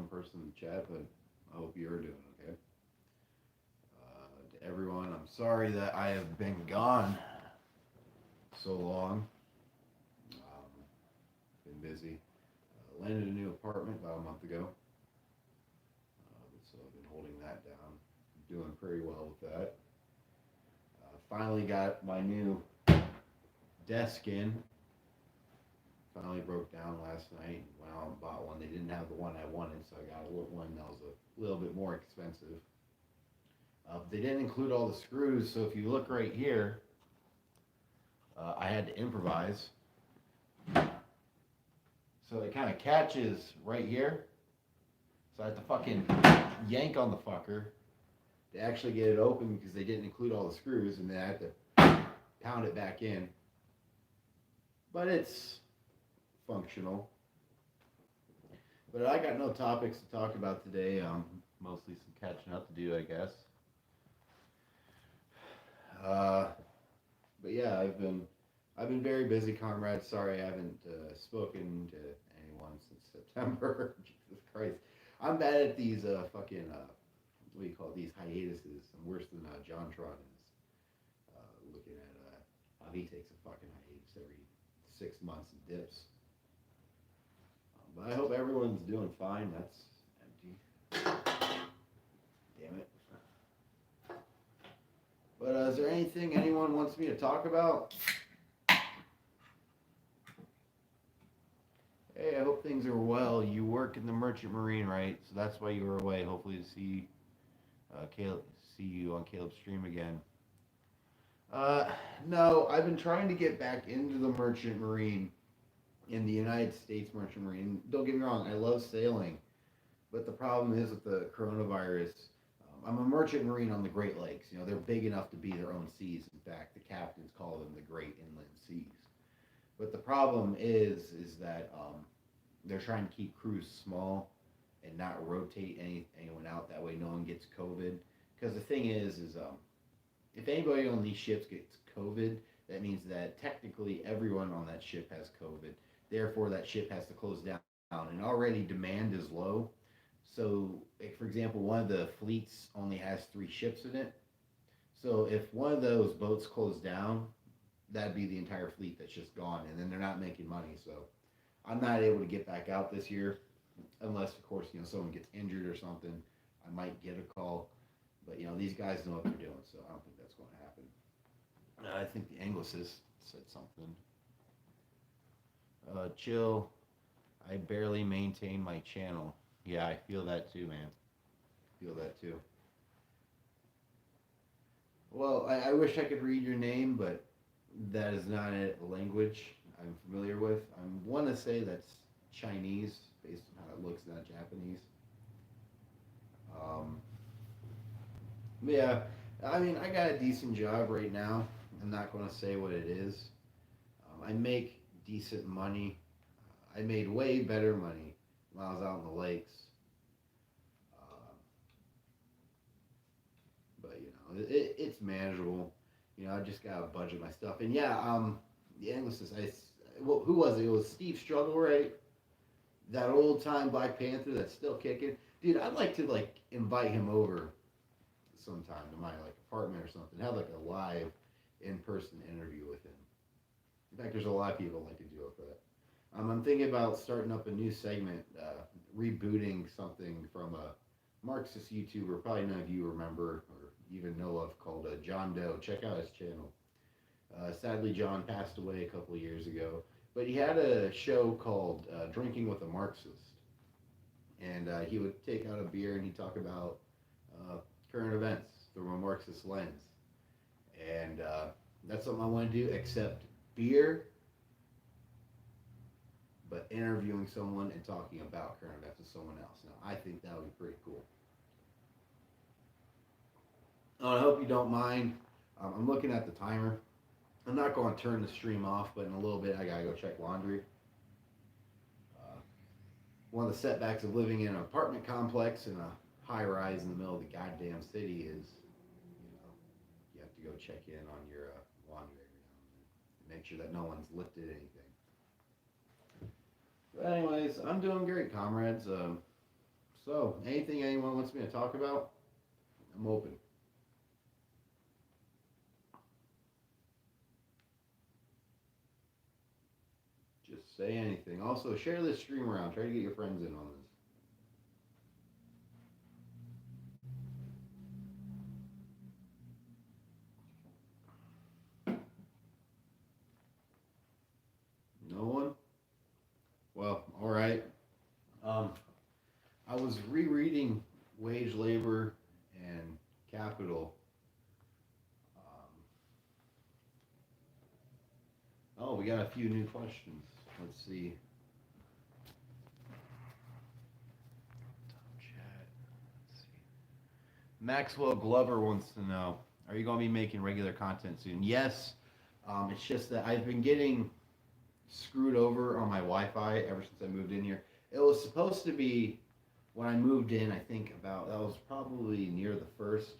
one person in the chat, but I hope you're doing okay. To everyone, I'm sorry that I have been gone so long. Been busy. Landed a new apartment about a month ago, so I've been holding that down. Doing pretty well with that. Finally got my new desk in. Finally broke down last night. Went out and bought one. They didn't have the one I wanted, so I got a little one that was a little bit more expensive. They didn't include all the screws, so if you look right here, I had to improvise. So it kind of catches right here. So I had to fucking yank on the fucker to actually get it open because they didn't include all the screws, and then I had to pound it back in. But it's functional. But I got no topics to talk about today. Mostly some catching up to do, I guess. But yeah, I've been very busy, comrade. Sorry, I haven't spoken to anyone since September. Jesus Christ, I'm bad at these fucking what do you call these hiatuses? I'm worse than JonTron is. Looking at how he takes a fucking hiatus every 6 months and dips. But I hope everyone's doing fine. That's empty. Damn it. But is there anything anyone wants me to talk about? Hey, I hope things are well. You work in the Merchant Marine, right? So that's why you were away. Hopefully to see you on Caleb's stream again. No, I've been trying to get back into the Merchant Marine, in the United States Merchant Marine. Don't get me wrong, I love sailing, but the problem is with the coronavirus. I'm a Merchant Marine on the Great Lakes. You know, they're big enough to be their own seas. In fact, the captains call them the Great Inland Seas. But the problem is that they're trying to keep crews small and not rotate anyone out. That way, no one gets COVID. Because the thing is if anybody on these ships gets COVID, that means that technically everyone on that ship has COVID. Therefore, that ship has to close down. And already demand is low. So, like, for example, one of the fleets only has 3 ships in it. So if one of those boats closed down, that'd be the entire fleet that's just gone, and then they're not making money. So I'm not able to get back out this year, unless, of course, someone gets injured or something. I might get a call, but these guys know what they're doing, so I don't think that's going to happen. I think the Anglicist said something. Chill. I barely maintain my channel. Yeah, I feel that too, man. Feel that too. Well, I wish I could read your name, but that is not a language I'm familiar with. I want to say that's Chinese, based on how it looks, not Japanese. Um, yeah, I mean, I got a decent job right now. I'm not going to say what it is. I make decent money. I made way better money when I was out in the lakes. Uh, but it's manageable. I just gotta budget my stuff. And yeah, the Anglicist. Who was it? It was Steve Struggle, right? That old time Black Panther that's still kicking. Dude, I'd like to invite him over sometime to my apartment or something. Have a live in person interview with him. In fact, there's a lot of people like to do it for that. I'm thinking about starting up a new segment, rebooting something from a Marxist YouTuber, probably none of you remember or even know of, called John Doe. Check out his channel. Sadly, John passed away a couple of years ago, but he had a show called Drinking with a Marxist, and he would take out a beer and he'd talk about uh, current events through a Marxist lens, and that's something I want to do. Except beer, but interviewing someone and talking about current events with someone else. Now, I think that would be pretty cool. I hope you don't mind. I'm looking at the timer. I'm not going to turn the stream off, but in a little bit, I gotta go check laundry. Uh, One of the setbacks of living in an apartment complex in a high rise in the middle of the goddamn city is, you have to go check in on your laundry every now and then. Make sure that no one's lifted anything. But anyways, I'm doing great, comrades. So, anything anyone wants me to talk about, I'm open. Just say anything. Also, share this stream around. Try to get your friends in on this. No one? Well, all right. Um, I was rereading Wage Labor and Capital. Um, oh, we got a few new questions. Let's see. Chat. Let's see. Maxwell Glover wants to know: are you going to be making regular content soon? Yes. It's just that I've been getting screwed over on my Wi-Fi ever since I moved in here. It was supposed to be when I moved in. I think about that was probably near the first.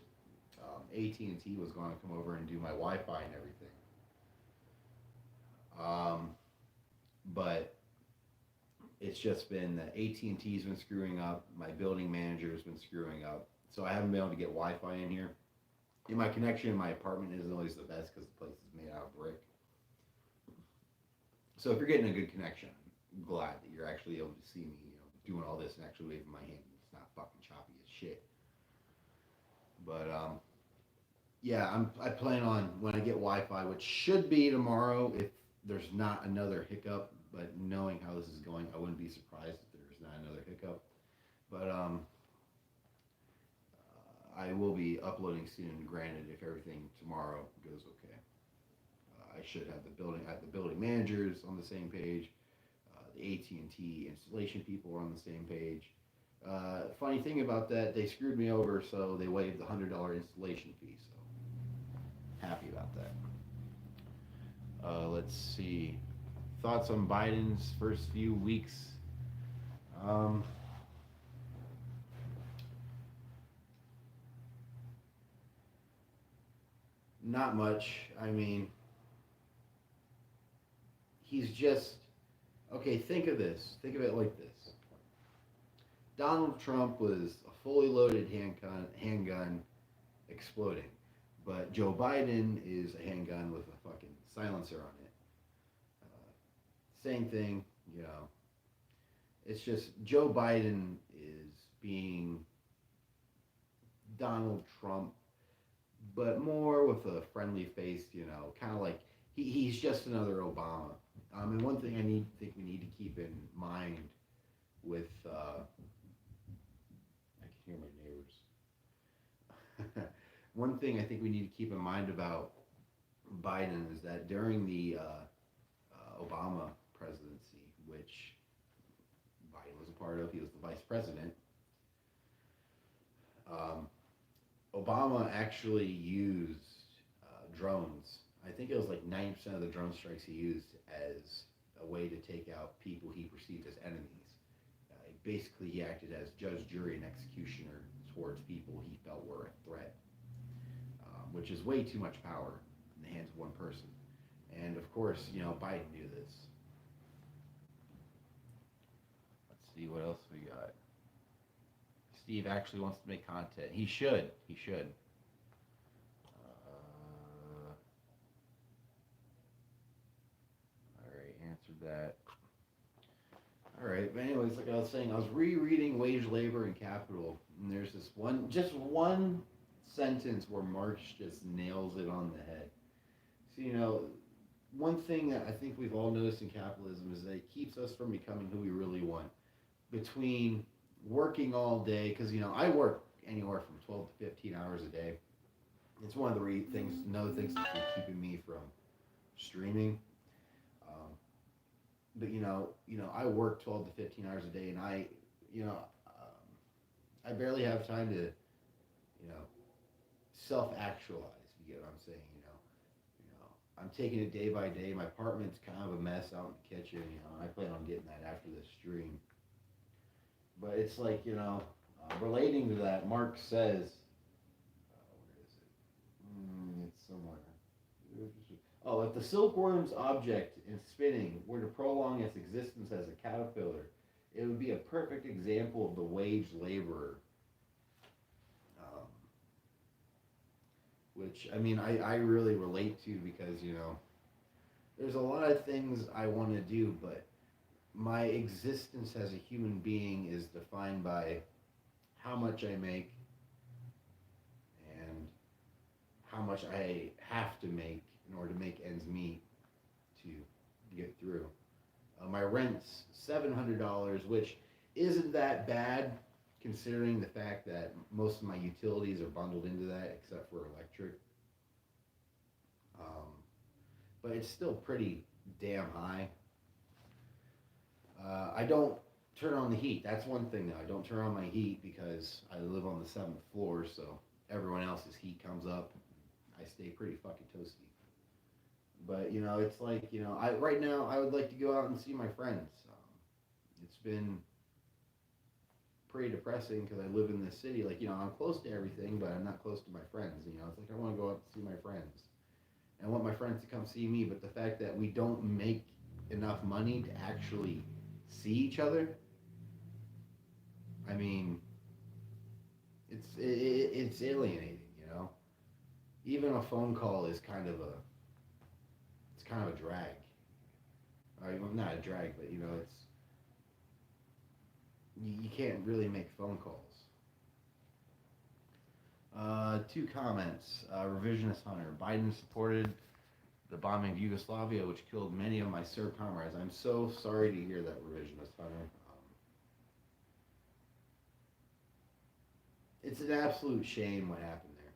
AT&T was going to come over and do my Wi-Fi and everything. But it's just been that AT&T's been screwing up. My building manager's been screwing up. So I haven't been able to get Wi-Fi in here. And my connection in my apartment isn't always the best because the place is made out of brick. So if you're getting a good connection, I'm glad that you're actually able to see me, doing all this and actually waving my hand. It's not fucking choppy as shit. But yeah, I plan on when I get Wi-Fi, which should be tomorrow if there's not another hiccup. But knowing how this is going, I wouldn't be surprised if there's not another hiccup. But I will be uploading soon. Granted, if everything tomorrow goes okay, I should have the building managers on the same page. The AT&T installation people are on the same page. Funny thing about that, they screwed me over, so they waived the $100 installation fee. So happy about that. Let's see. Thoughts on Biden's first few weeks? Um, Not much. I mean, he's just okay. Think of this. Think of it like this. Donald Trump was a fully loaded handgun exploding, but Joe Biden is a handgun with a fucking silencer on it. Same thing, you know. It's just Joe Biden is being Donald Trump, but more with a friendly face, kind of like he's just another Obama. And one thing think we need to keep in mind with I can hear my neighbors. One thing I think we need to keep in mind about Biden is that during the Obama presidency, which Biden was a part of, he was the vice president. Um, Obama actually used drones. I think it was like 90% of the drone strikes he used as a way to take out people he perceived as enemies. Basically, he acted as judge, jury, and executioner towards people he felt were a threat, which is way too much power in the hands of one person. And of course, Biden knew this. Let's see what else we got. Steve actually wants to make content. He should. He should. All right, answered that. All right, but anyways, like I was saying, I was rereading Wage, Labor, and Capital, and there's this just one sentence where Marx just nails it on the head. So, one thing that I think we've all noticed in capitalism is that it keeps us from becoming who we really want. Between working all day, because, I work anywhere from 12 to 15 hours a day. It's one of the another things that's been keeping me from streaming. Um, but I work 12 to 15 hours a day, and I barely have time to, self-actualize. If you get what I'm saying, I'm taking it day by day. My apartment's kind of a mess out in the kitchen, and I plan on getting that after this stream. But it's like, relating to that, Mark says, where is it? It's somewhere. Oh, if the silkworm's object in spinning were to prolong its existence as a caterpillar, it would be a perfect example of the wage laborer. Um, which, I mean, I really relate to because, there's a lot of things I want to do, but my existence as a human being is defined by how much I make and how much I have to make in order to make ends meet to get through. My rent's $700, which isn't that bad considering the fact that most of my utilities are bundled into that except for electric. Um, but it's still pretty damn high. I don't turn on the heat. That's one thing though. I don't turn on my heat because I live on the seventh floor, so everyone else's heat comes up. I stay pretty fucking toasty. But it's like I right now I would like to go out and see my friends. It's been pretty depressing because I live in this city. Like I'm close to everything, but I'm not close to my friends. It's like I want to go out and see my friends. And I want my friends to come see me. But the fact that we don't make enough money to actually see each other, I mean, it's alienating. Even a phone call is kind of a drag. Well, not a drag, but it's you can't really make phone calls. Two comments. Revisionist Hunter. Biden supported the bombing of Yugoslavia, which killed many of my Serb comrades. I'm so sorry to hear that, Revisionist Hunter. It's an absolute shame what happened there.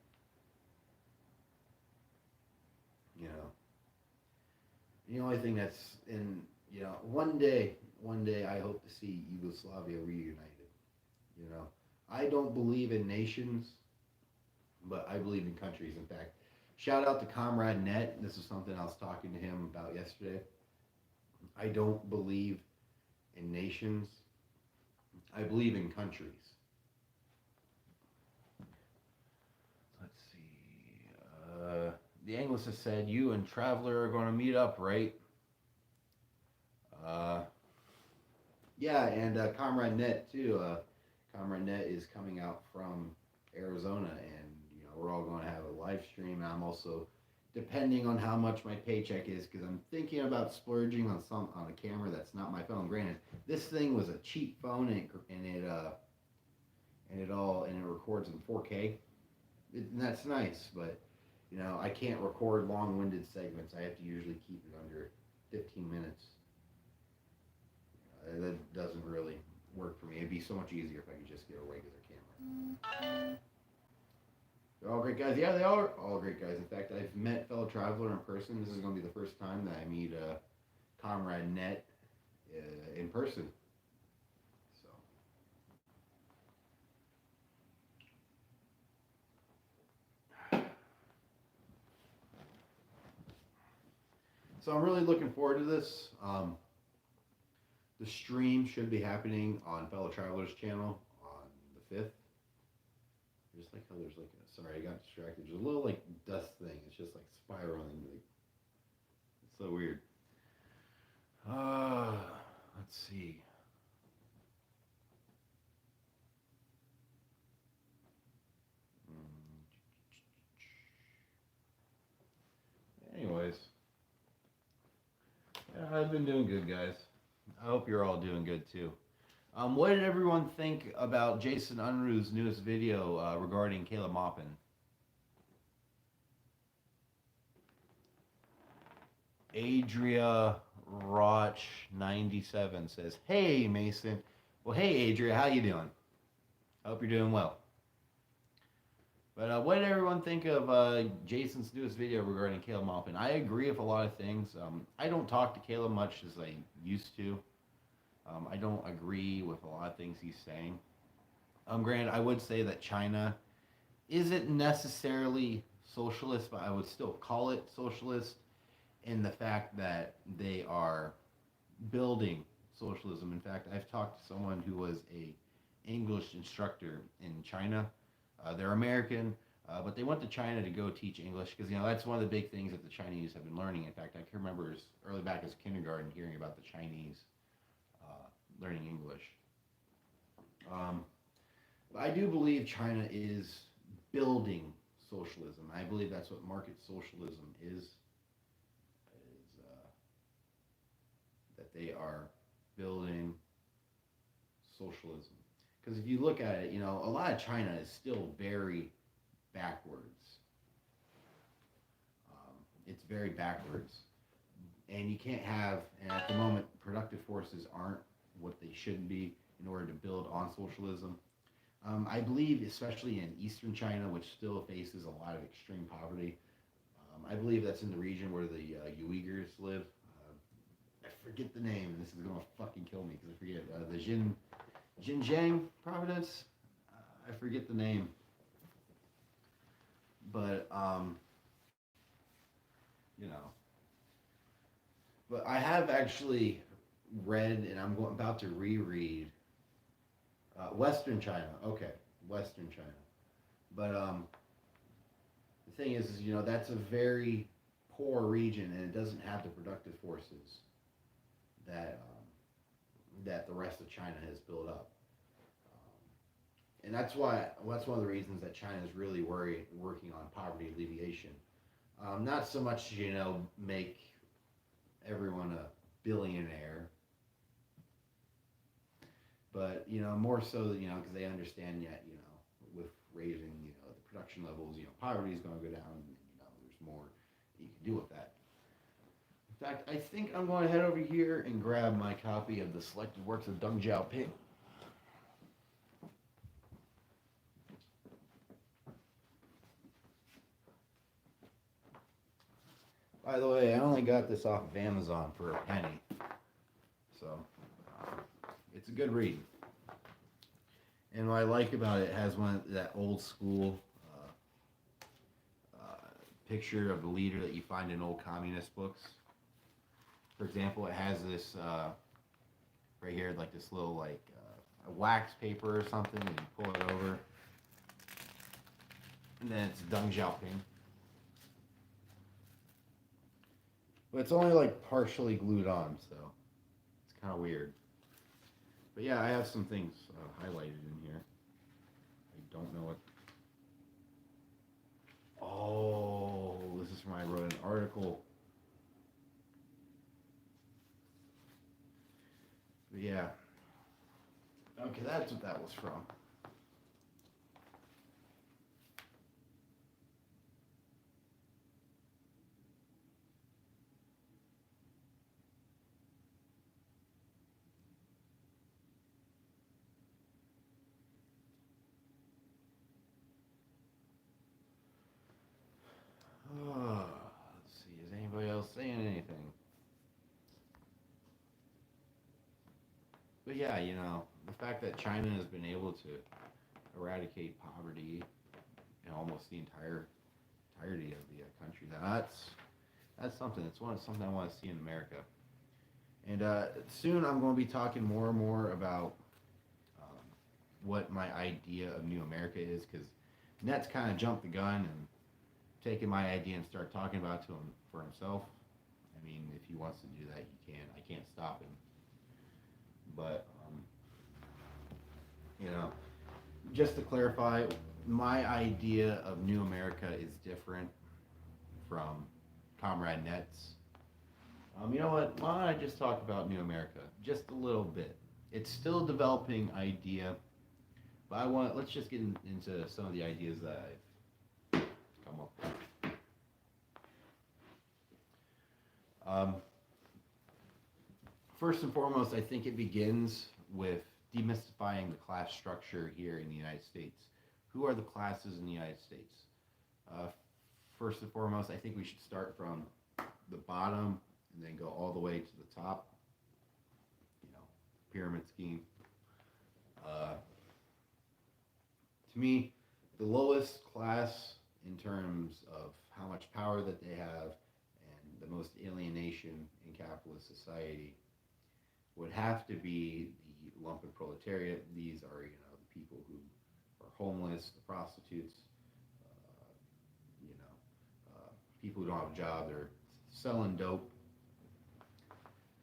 You know, the only thing that's in, one day I hope to see Yugoslavia reunited. I don't believe in nations, but I believe in countries. In fact, shout out to Comrade Net. This is something I was talking to him about yesterday. I don't believe in nations. I believe in countries. Let's see. The Anglicist said, "You and Traveler are going to meet up, right?" Uh, yeah, and Comrade Net too. Comrade Net is coming out from Arizona, and we're all going to have a live stream. And I'm also, depending on how much my paycheck is, because I'm thinking about splurging on a camera that's not my phone. Granted, this thing was a cheap phone, and it records in 4K. And that's nice, but I can't record long-winded segments. I have to usually keep it under 15 minutes. That doesn't really work for me. It'd be so much easier if I could just get a regular camera. They're all great guys. Yeah, they are all great guys. In fact, I've met Fellow Traveler in person. This is going to be the first time that I meet Comrade Net in person. So I'm really looking forward to this. The stream should be happening on Fellow Traveler's channel on the 5th. Just like how there's like sorry, I got distracted. There's a little like dust thing. It's just like spiraling. It's so weird. Let's see. Anyways, yeah, I've been doing good, guys. I hope you're all doing good too. What did everyone think about Jason Unruh's newest video regarding Caleb Maupin? Adria Roch 97 says, "Hey Mason." Well, hey Adria, how you doing? I hope you're doing well. But what did everyone think of Jason's newest video regarding Caleb Maupin? I agree with a lot of things. I don't talk to Caleb much as I used to. I don't agree with a lot of things he's saying. Granted, I would say that China isn't necessarily socialist, but I would still call it socialist in the fact that they are building socialism. In fact, I've talked to someone who was a English instructor in China. They're American, but they went to China to go teach English because that's one of the big things that the Chinese have been learning. In fact, I can remember early back as kindergarten hearing about the Chinese learning English. Um, but I do believe China is building socialism. I believe that's what market socialism is that they are building socialism. Because if you look at it, a lot of China is still very backwards. It's very backwards. And you can't have, and at the moment, productive forces aren't what they should be in order to build on socialism. I believe, especially in eastern China, which still faces a lot of extreme poverty, I believe that's in the region where the Uyghurs live. I forget the name, and this is gonna fucking kill me because I forget the Xinjiang province. I forget the name, but you know, but I have actually read, and about to reread Western China. Okay, Western China. But the thing is, that's a very poor region, and it doesn't have the productive forces that the rest of China has built up. And that's one of the reasons that China is really working on poverty alleviation. Not so much, make everyone a billionaire, but more so, because they understand that, with raising, the production levels, poverty is going to go down, and there's more you can do with that. In fact, I think I'm going to head over here and grab my copy of the selected works of Deng Xiaoping. By the way, I only got this off of Amazon for a penny, so it's a good read. And what I like about it, it has that old school picture of the leader that you find in old communist books. For example, it has this right here, like this little a wax paper or something, and you pull it over, and then it's Deng Xiaoping. But it's only partially glued on, so it's kind of weird. But yeah, I have some things highlighted in here. I don't know what. Oh, this is from I wrote an article. But yeah. Okay, that's what that was from. Let's see. Is anybody else saying anything? But yeah, the fact that China has been able to eradicate poverty in almost the entirety of the country, that's something. Something I want to see in America. And soon I'm going to be talking more and more about um, what my idea of New America is, because Net's kind of jumped the gun and taken my idea and start talking about it to him for himself. I mean, if he wants to do that, he can. I can't stop him. But you know, just to clarify, my idea of New America is different from Comrade Net's. You know what? Why don't I just talk about New America just a little bit? It's still a developing idea, but let's just get into some of the ideas that I've come up with. Um, First and foremost, I think it begins with demystifying the class structure here in the United States. Who are the classes in the United States? Uh, First and foremost, I think we should start from the bottom and then go all the way to the top. Pyramid scheme. To me, the lowest class in terms of how much power that they have and the most alienation in capitalist society would have to be the lumpen proletariat. These are, the people who are homeless, the prostitutes, people who don't have a job, they're selling dope.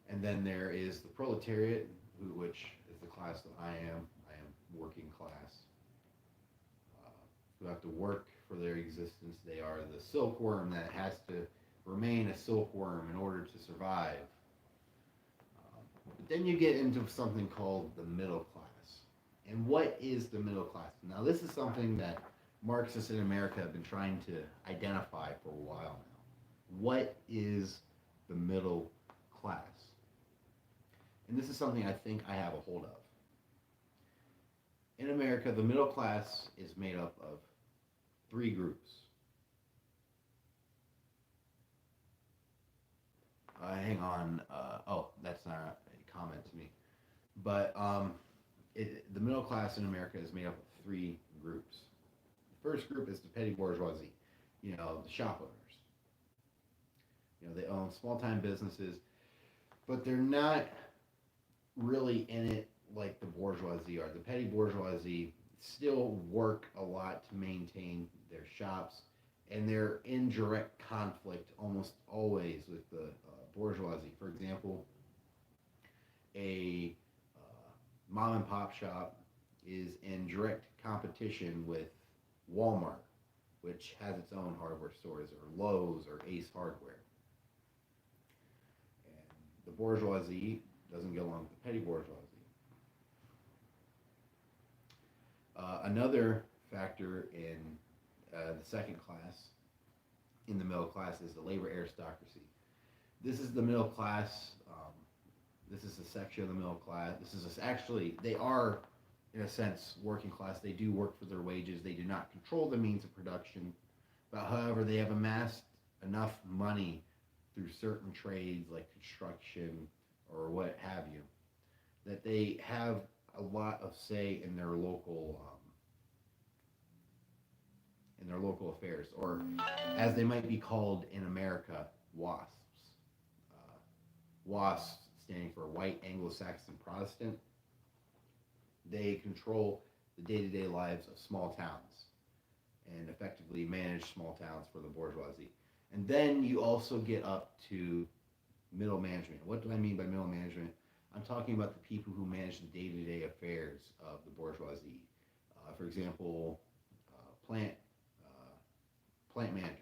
And then there is the proletariat, which is the class that I am. I am working class, who have to work for their existence. They are the silkworm that has to remain a silkworm in order to survive. But then you get into something called the middle class. And what is the middle class? Now, this is something that Marxists in America have been trying to identify for a while now. What is the middle class? And this is something I think I have a hold of. In America, the middle class is made up of three groups. Hang on. Oh, that's not a comment to me. But the middle class in America is made up of three groups. The first group is the petty bourgeoisie, the shop owners. They own small time businesses, but they're not really in it like the bourgeoisie are. The petty bourgeoisie still work a lot to maintain their shops, and they're in direct conflict almost always with the bourgeoisie. For example, a mom and pop shop is in direct competition with Walmart, which has its own hardware stores, or Lowe's or Ace Hardware. And the bourgeoisie doesn't get along with the petty bourgeoisie. Another factor in the second class, in the middle class, is the labor aristocracy. This is the middle class. This is a section of the middle class. Actually, they are, in a sense, working class. They do work for their wages. They do not control the means of production. But however, they have amassed enough money through certain trades like construction or what have you, that they have a lot of say in their local affairs, or as they might be called in America, WASPs. WASPs standing for White Anglo-Saxon Protestant. They control the day-to-day lives of small towns and effectively manage small towns for the bourgeoisie. And then you also get up to middle management. What do I mean by middle management? I'm talking about the people who manage the day-to-day affairs of the bourgeoisie. For example, plant managers.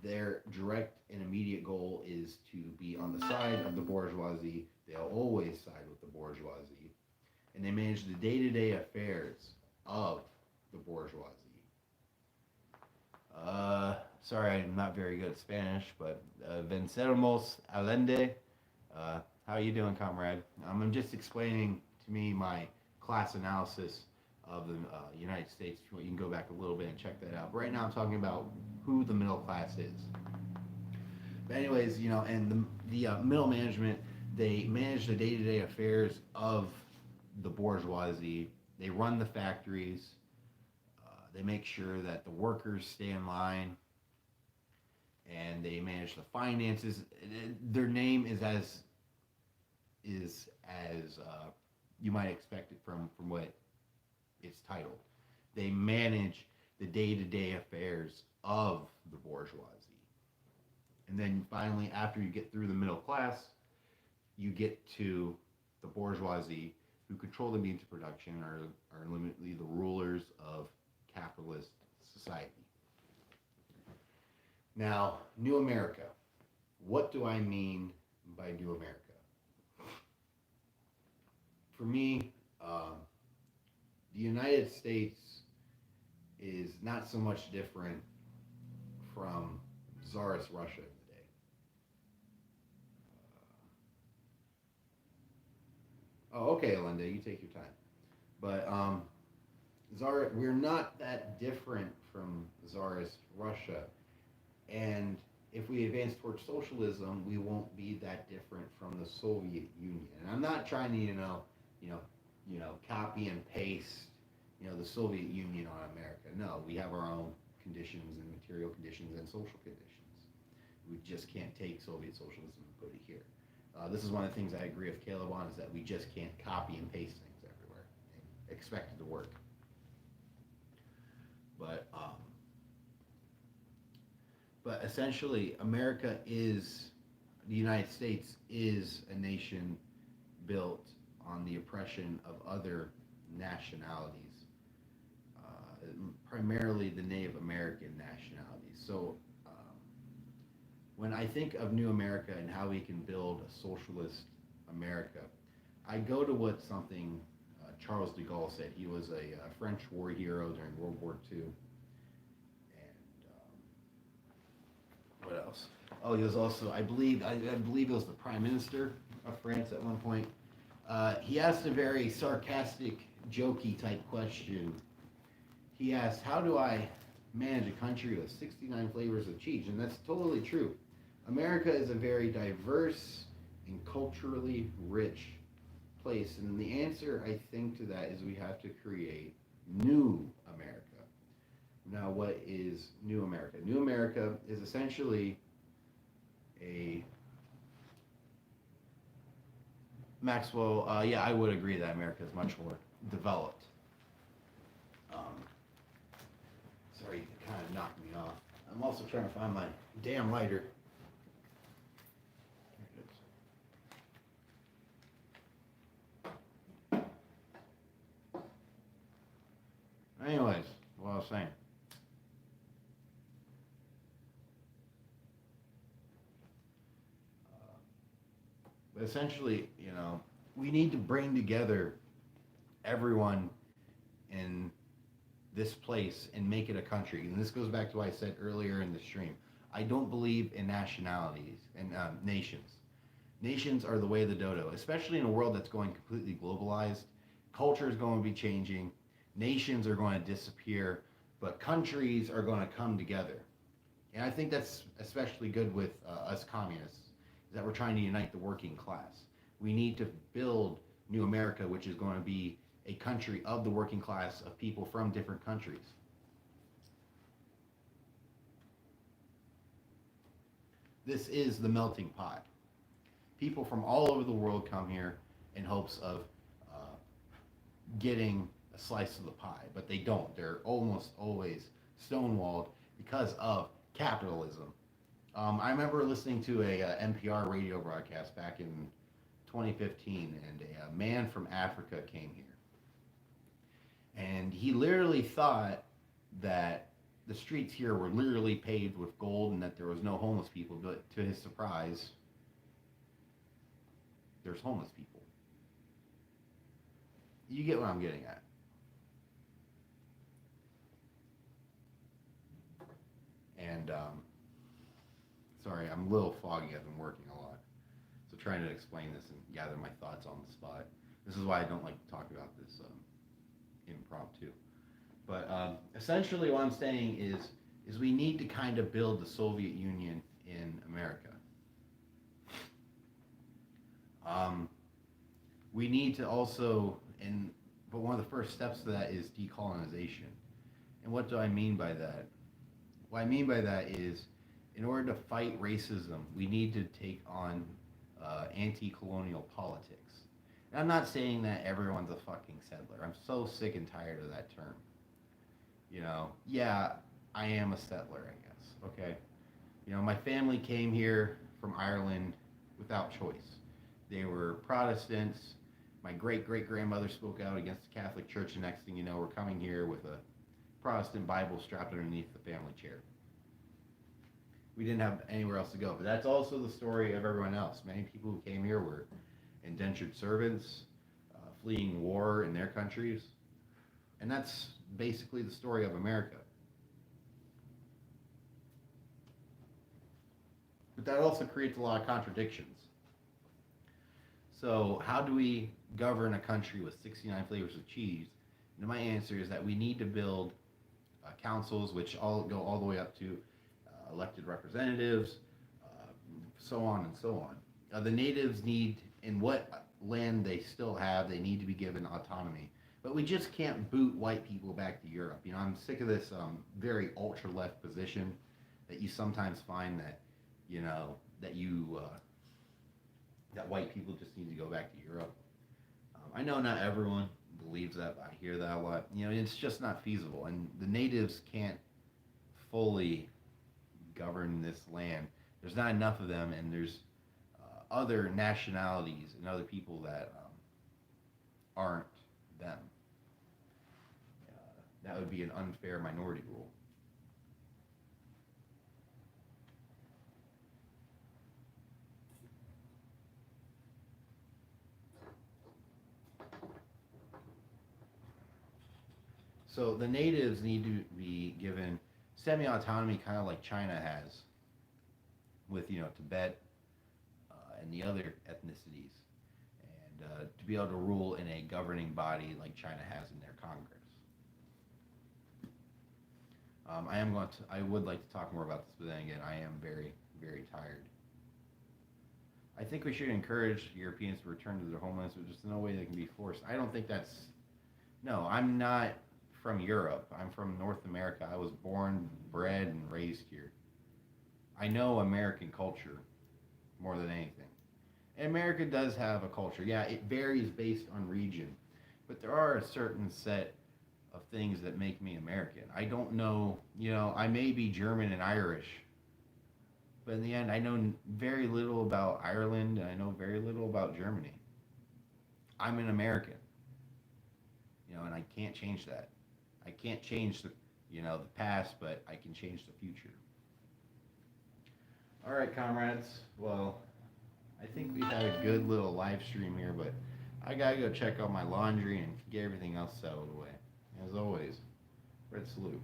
Their direct and immediate goal is to be on the side of the bourgeoisie. They'll always side with the bourgeoisie. And they manage the day-to-day affairs of the bourgeoisie. Sorry, I'm not very good at Spanish, but venceremos Allende. How are you doing, comrade? I'm just explaining to me my class analysis of the United States. You can go back a little bit and check that out. But right now I'm talking about who the middle class is. But anyways, and the middle management, they manage the day-to-day affairs of the bourgeoisie. They run the factories. They make sure that the workers stay in line, and they manage the finances. Their name is as you might expect it from what it's titled. They manage the day-to-day affairs of the bourgeoisie. And then finally, after you get through the middle class, you get to the bourgeoisie, who control the means of production, are ultimately the rulers of capitalist society. Now, New America. What do I mean by New America? For me, the United States is not so much different from Tsarist Russia of the day. Okay, Linda, you take your time. But we're not that different from Tsarist Russia, and if we advance towards socialism, we won't be that different from the Soviet Union. And I'm not trying to, copy and paste, the Soviet Union on America. No, we have our own conditions and material conditions and social conditions. We just can't take Soviet socialism and put it here. This is one of the things I agree with Caleb on, is that we just can't copy and paste things everywhere and expect it to work. But essentially, the United States is a nation built on the oppression of other nationalities, primarily the Native American nationalities. So when I think of New America and how we can build a socialist America, I go to what something Charles de Gaulle said. He was a French war hero during World War II. And what else? Oh, he was also, I believe he was the prime minister of France at one point. He asked a very sarcastic, jokey type question. He asked, "How do I manage a country with 69 flavors of cheese?" And that's totally true. America is a very diverse and culturally rich place. And the answer, I think, to that is we have to create new America. Now, what is New America? New America is essentially a Maxwell. Yeah, I would agree that America is much more developed. Um, Sorry, you kind of knocked me off. I'm also trying to find my damn lighter. Anyways, what I was saying. But essentially, we need to bring together everyone in this place and make it a country. And this goes back to what I said earlier in the stream. I don't believe in nationalities and nations. Nations are the way of the dodo, especially in a world that's going completely globalized. Culture is going to be changing. Nations are going to disappear, but countries are going to come together. And I think that's especially good with us communists, is that we're trying to unite the working class. We need to build New America, which is going to be a country of the working class of people from different countries. This is the melting pot. People from all over the world come here in hopes of getting a slice of the pie, but they don't. They're almost always stonewalled because of capitalism. I remember listening to a NPR radio broadcast back in 2015, and a man from Africa came here. And he literally thought that the streets here were literally paved with gold and that there was no homeless people, but to his surprise, there's homeless people. You get what I'm getting at. And sorry, I'm a little foggy. I've been working a lot. So trying to explain this and gather my thoughts on the spot. This is why I don't like to talk about this impromptu. But essentially, what I'm saying is we need to kind of build the Soviet Union in America. We need to also, but one of the first steps to that is decolonization. And what do I mean by that? What I mean by that is, in order to fight racism, we need to take on anti-colonial politics. And I'm not saying that everyone's a fucking settler. I'm so sick and tired of that term. Yeah, I am a settler, I guess. Okay. My family came here from Ireland without choice. They were Protestants. My great great grandmother spoke out against the Catholic Church. The next thing you know, we're coming here with a Protestant Bible strapped underneath the family chair. We didn't have anywhere else to go. But that's also the story of everyone else. Many people who came here were indentured servants, fleeing war in their countries. And that's basically the story of America. But that also creates a lot of contradictions. So, how do we govern a country with 69 flavors of cheese? And my answer is that we need to build councils, which all go all the way up to elected representatives, so on and so on. The natives need, in what land they still have, they need to be given autonomy. But we just can't boot white people back to Europe. I'm sick of this very ultra-left position that you sometimes find that, that that white people just need to go back to Europe. I know not everyone believes that, but I hear that a lot. It's just not feasible, and the natives can't fully govern this land. There's not enough of them, and there's other nationalities and other people that aren't them. That would be an unfair minority rule. So the natives need to be given semi-autonomy, kind of like China has with Tibet and the other ethnicities, and to be able to rule in a governing body like China has in their Congress. I would like to talk more about this, but then again, I am very, very tired. I think we should encourage Europeans to return to their homelands, but just no way they can be forced. I don't think that's. No, I'm not from Europe. I'm from North America. I was born, bred, and raised here. I know American culture more than anything. And America does have a culture. Yeah, it varies based on region, but there are a certain set of things that make me American. I don't know, I may be German and Irish, but in the end, I know very little about Ireland and I know very little about Germany. I'm an American, and I can't change that. I can't change the past, but I can change the future. All right, comrades. Well, I think we had a good little live stream here, but I gotta go check out my laundry and get everything else settled away. As always, red salute.